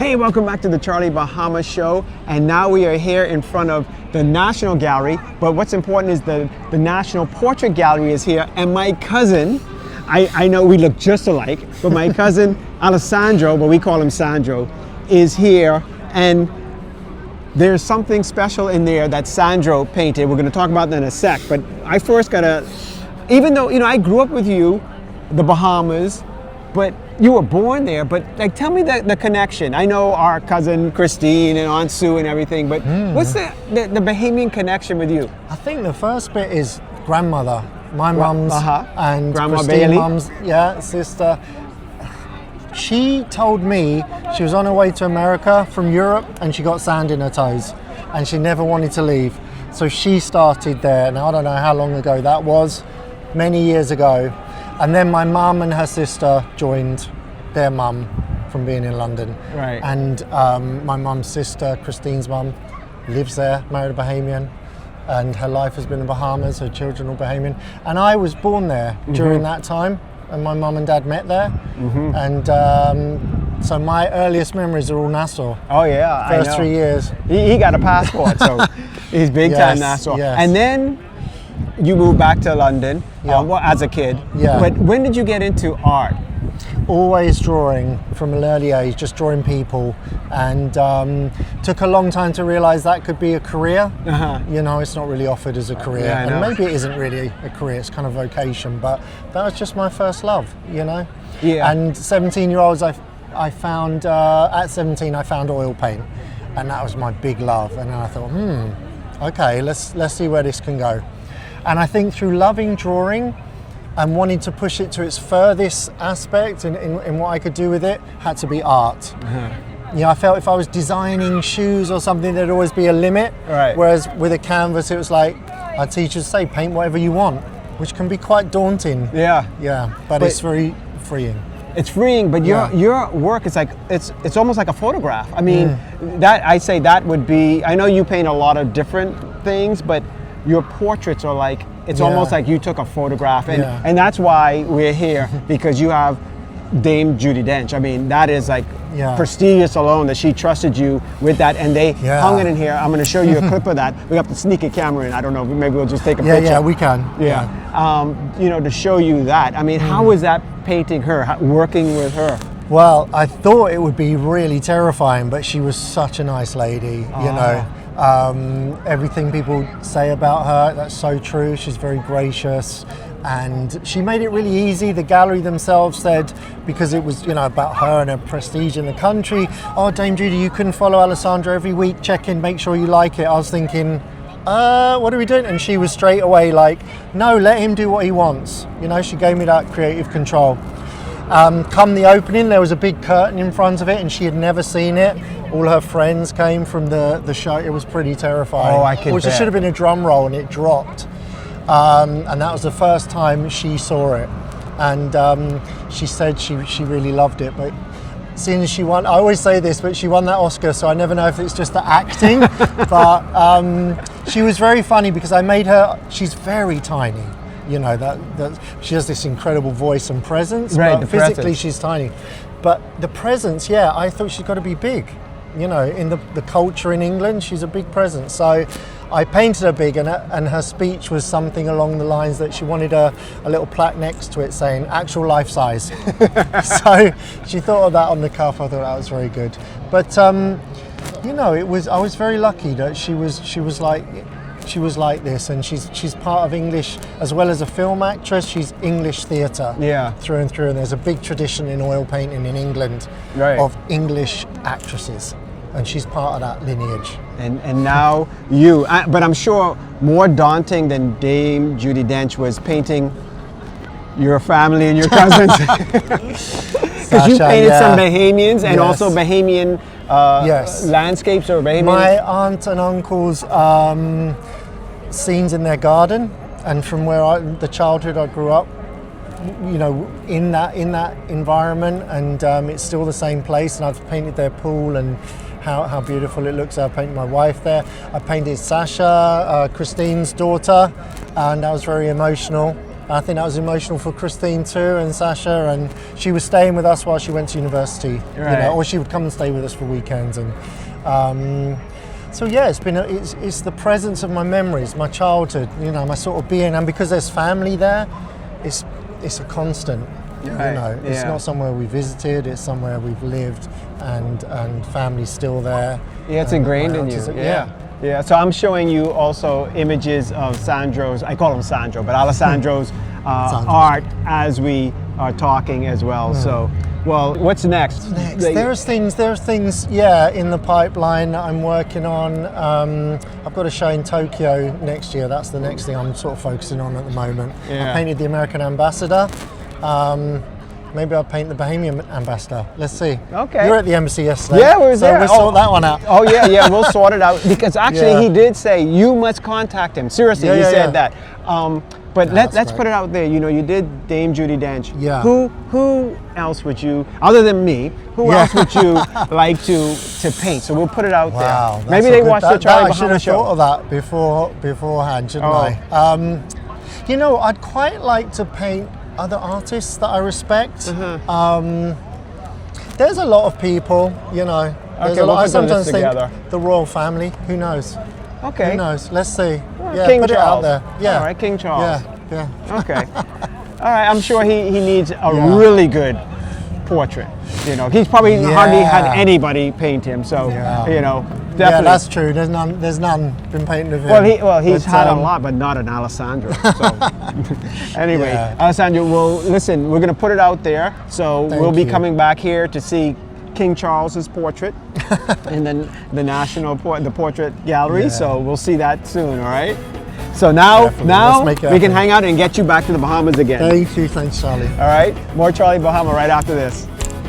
Hey, welcome back to the Charlie Bahama Show. And now we are here in front of the National Gallery. But what's important is the National Portrait Gallery is here. And my cousin, I know we look just alike, but my cousin Alessandro, but we call him Sandro, is here. And there's something special in there that Sandro painted. We're going to talk about that in a sec. But I first got to, even though, I grew up with you, the Bahamas, but you were born there, but like, tell me the connection. I know our cousin Christine and Aunt Sue and everything, but what's the Bahamian connection with you? I think the first bit is grandmother. My mum's and Grandma Christine's Bailey. mum's sister. She told me she was on her way to America from Europe and she got sand in her toes and she never wanted to leave. So she started there. Now I don't know how long ago that was, many years ago. And then my mum and her sister joined their mum from being in London. Right. And my mum's sister, Christine's mum, lives there, married a Bahamian, and her life has been in Bahamas, her children are Bahamian. And I was born there during that time, and my mum and dad met there. And so my earliest memories are all Nassau. Oh yeah, First I know. 3 years. He got a passport, so he's big time Nassau. Yes. And then you moved back to London as a kid. Yeah. But when did you get into art? Always drawing from an early age, just drawing people, and took a long time to realize that could be a career. It's not really offered as a career, and maybe it isn't really a career, it's kind of vocation, but that was just my first love, Yeah. And 17-year-olds, I found, at 17 I found oil paint, and that was my big love, and then I thought, okay, let's see where this can go. And I think through loving drawing and wanting to push it to its furthest aspect in what I could do with it, had to be art. I felt if I was designing shoes or something, there'd always be a limit. Right. Whereas with a canvas, it was like our teachers say, paint whatever you want, which can be quite daunting. Yeah. But it's very freeing. It's freeing, but your work is like, it's almost like a photograph. I mean, that would be, I know you paint a lot of different things, but your portraits are like, it's almost like you took a photograph, and that's why we're here, because you have Dame Judi Dench. I mean, that is like prestigious alone that she trusted you with that, and they hung it in here. I'm going to show you a clip of that. We have to sneak a camera in. I don't know, maybe we'll just take a picture. Yeah, we can. To show you that. I mean, how was that painting her, working with her? Well, I thought it would be really terrifying, but she was such a nice lady, everything people say about her, that's so true. She's very gracious, and she made it really easy. The gallery themselves said, because it was about her and her prestige in the country, oh, Dame Judi, you can follow Alessandro every week, check in, make sure you like it. I was thinking, what are we doing? And she was straight away like, no, let him do what he wants. She gave me that creative control. Come the opening, there was a big curtain in front of it, and she had never seen it. All her friends came from the show. It was pretty terrifying. Oh, I can bet. There should have been a drum roll, and it dropped. And that was the first time she saw it. And she said she really loved it. But seeing as she won, I always say this, but she won that Oscar, so I never know if it's just the acting. But she was very funny because I made her, she's very tiny. That she has this incredible voice and presence, but physically she's tiny. But the presence, I thought she's got to be big. In the culture in England, she's a big presence. So I painted her big, and her speech was something along the lines that she wanted a little plaque next to it saying actual life size. So she thought of that on the cuff. I thought that was very good. But I was very lucky that she was like this, and she's part of English as well as a film actress. She's English theatre through and through, and there's a big tradition in oil painting in England of English actresses, and she's part of that lineage. And now you, but I'm sure more daunting than Dame Judi Dench was painting your family and your cousins. Because you painted some Bahamians and also Bahamian landscapes or Bahamian. My aunt and uncle's scenes in their garden, and from where the childhood I grew up, in that environment, and it's still the same place. And I've painted their pool and how beautiful it looks. I painted my wife there. I painted Sasha, Christine's daughter, and that was very emotional. I think that was emotional for Christine too, and Sasha, and she was staying with us while she went to university, Right. or she would come and stay with us for weekends, and so yeah, it's the presence of my memories, my childhood, my sort of being, and because there's family there, it's a constant. Right. It's Yeah. not somewhere we visited, it's somewhere we've lived, and family's still there. Yeah, it's And ingrained my in you. aunties- Yeah. Yeah, so I'm showing you also images of Sandro's, I call him Sandro, but Alessandro's art as we are talking as well. So, well, what's next? There's things, yeah, in the pipeline that I'm working on. I've got a show in Tokyo next year. That's the next thing I'm sort of focusing on at the moment. Yeah. I painted the American ambassador. Maybe I'll paint the Bahamian ambassador. Let's see. Okay. You were at the embassy yesterday. Yeah, we were so there. we'll sort that one out. Oh yeah, we'll sort it out because actually Yeah. he did say you must contact him. Seriously, Yeah, he yeah, said yeah. that. But that's let's great. put it out there. You did Dame Judi Dench. Yeah. Who else would you, other than me, who Yeah. else would you like to paint? So we'll put it out Wow. there. that's Maybe a they good- watch the that Charlie I should Bahama have show. thought of that beforehand, shouldn't Oh. I? I'd quite like to paint other artists that I respect. There's a lot of people, There's Okay, a we'll lot. I put the list sometimes together. think the royal family. Who knows? Okay. Who knows? Let's see. Yeah, King put Charles. it out there. Yeah. All right, King Charles. Yeah. Okay. All right, I'm sure he needs a Yeah. really good portrait. He's probably hardly had Yeah. anybody paint him. So, Yeah. definitely. Yeah, that's true. There's none been painted of him. He's But, had a lot, but not an Alessandro. So, anyway, Yeah. Alessandro, well, listen, we're going to put it out there. So Thank we'll be you. coming back here to see King Charles's portrait, and then the portrait gallery. Yeah. So we'll see that soon. All right. So now Definitely. Let's make it we can happen. hang out and get you back to the Bahamas again. Thank you. Thanks, Charlie. All right. More Charlie Bahama right after this.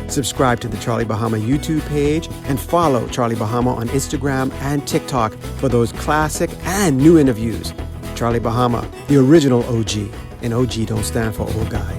Subscribe to the Charlie Bahama YouTube page and follow Charlie Bahama on Instagram and TikTok for those classic and new interviews. Charlie Bahama, the original OG, and OG don't stand for old guy.